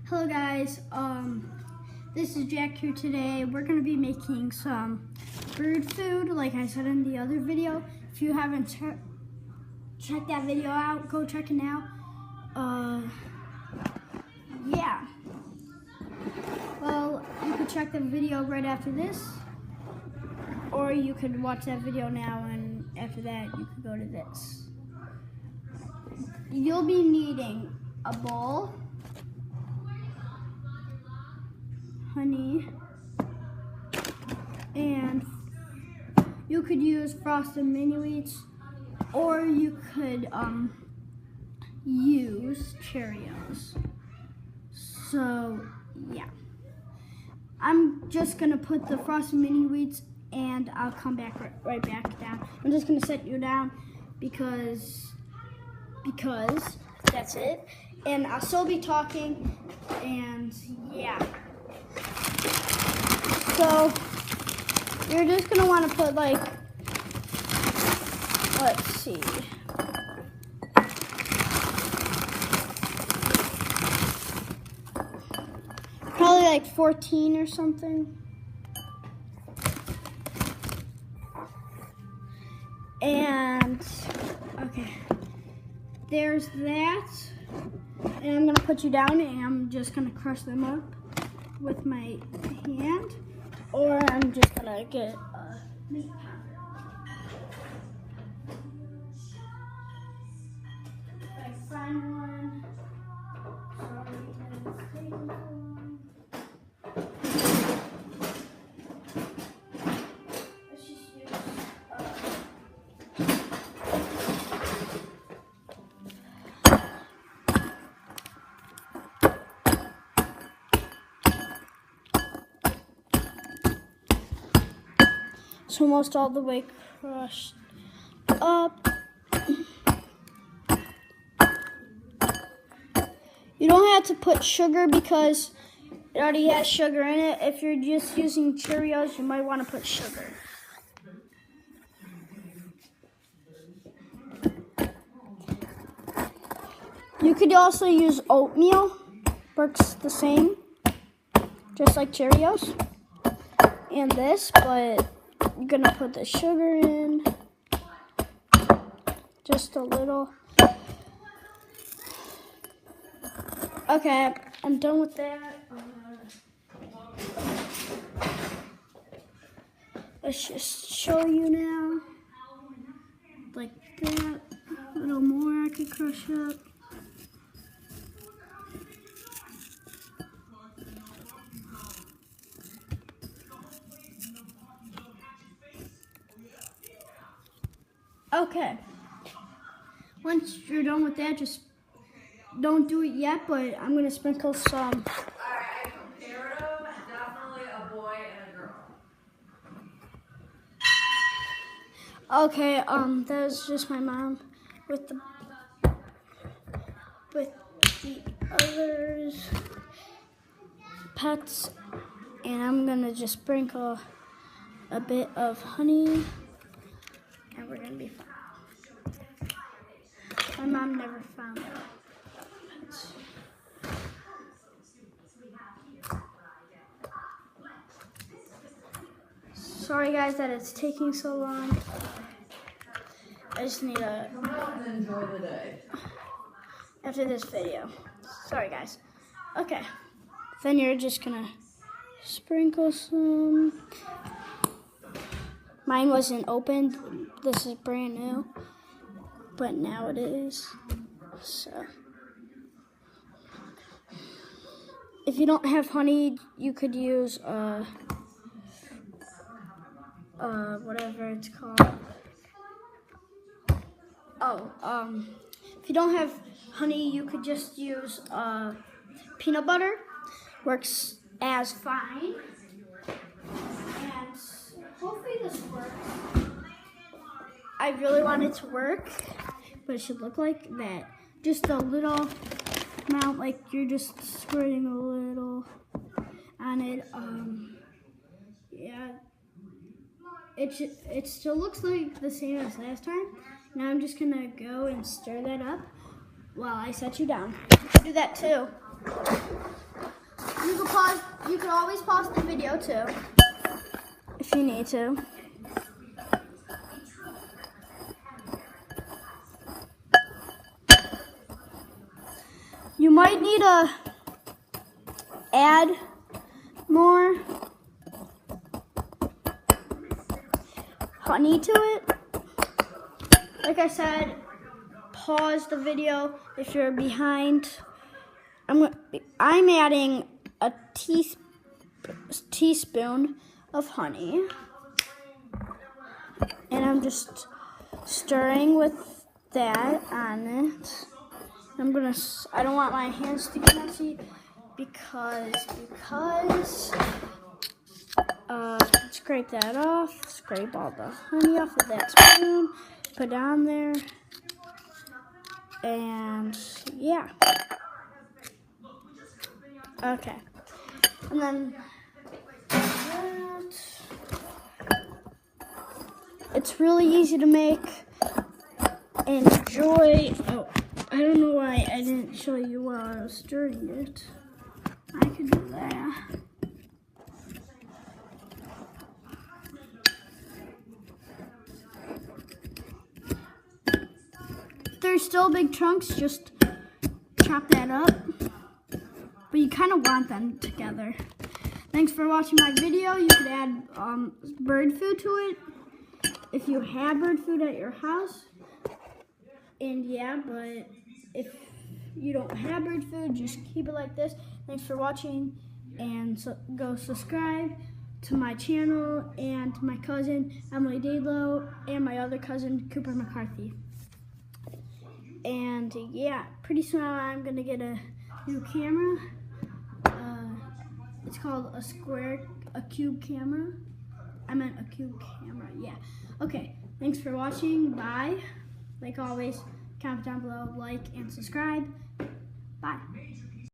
Hello guys, this is Jack here today. We're going to be making some bird food like I said in the other video. If you haven't checked that video out, go check it now. Yeah. Well, you could check the video right after this, or you could watch that video now and after that you could go to this. You'll be needing a bowl, honey, and you could use frosted mini wheats, or you could use Cheerios. So yeah, I'm just gonna put the frosted mini wheats and I'll come back right back down. I'm just gonna set you down because that's it, and I'll still be talking, and yeah. So you're just gonna want to put like, let's see, probably like 14 or something. And okay, there's that. And I'm gonna put you down and I'm just gonna crush them up with my hand, or I'm just gonna get a meat pounder. If I find one. Sorry, it's taking so long. Let's just use it's almost all the way crushed up. You don't have to put sugar because it already has sugar in it. If you're just using Cheerios, you might want to put sugar. You could also use oatmeal. Works the same, just like Cheerios. And this, but you're gonna put the sugar in, just a little. Okay, I'm done with that. Let's just show you now, like that. A little more I could crush up. Okay, once you're done with that, just don't do it yet, but I'm going to sprinkle some. Alright, I compared them, definitely a boy and a girl. Okay, that was just my mom with the others pets, and I'm going to just sprinkle a bit of honey. And we're gonna be fine. My mom never found out. Sorry guys that it's taking so long. I just need a Enjoy the day. after this video. Sorry guys. Okay. Then you're just gonna sprinkle some. Mine wasn't opened. This is brand new, but now it is. So, if you don't have honey, you could use whatever it's called. If you don't have honey, you could just use peanut butter. Works as fine. Hopefully this works. I really want it to work, but it should look like that. Just a little amount, like you're just squirting a little on it. Yeah. It still looks like the same as last time. Now I'm just gonna go and stir that up while I set you down. Do that too. You can always pause the video too, if you need to. You might need to add more honey to it. Like I said, pause the video if you're behind. I'm adding a teaspoon of honey, and I'm just stirring with that on it. I don't want my hands to get messy because scrape that off, scrape all the honey off of that spoon, put it on there, and yeah. Okay, and then that. It's really easy to make. Enjoy. Oh, I don't know why I didn't show you while I was stirring it. I could do that. If there's still big chunks, just chop that up. But you kind of want them together. Thanks for watching my video. You could add bird food to it if you have bird food at your house. And yeah, but if you don't have bird food, just keep it like this. Thanks for watching, and go subscribe to my channel and to my cousin Emily Dadlow and my other cousin Cooper McCarthy. And yeah, pretty soon I'm gonna get a new camera. It's called a cube camera. I meant a cube camera, yeah. Okay, thanks for watching, bye. Like always, comment down below, like, and subscribe. Bye.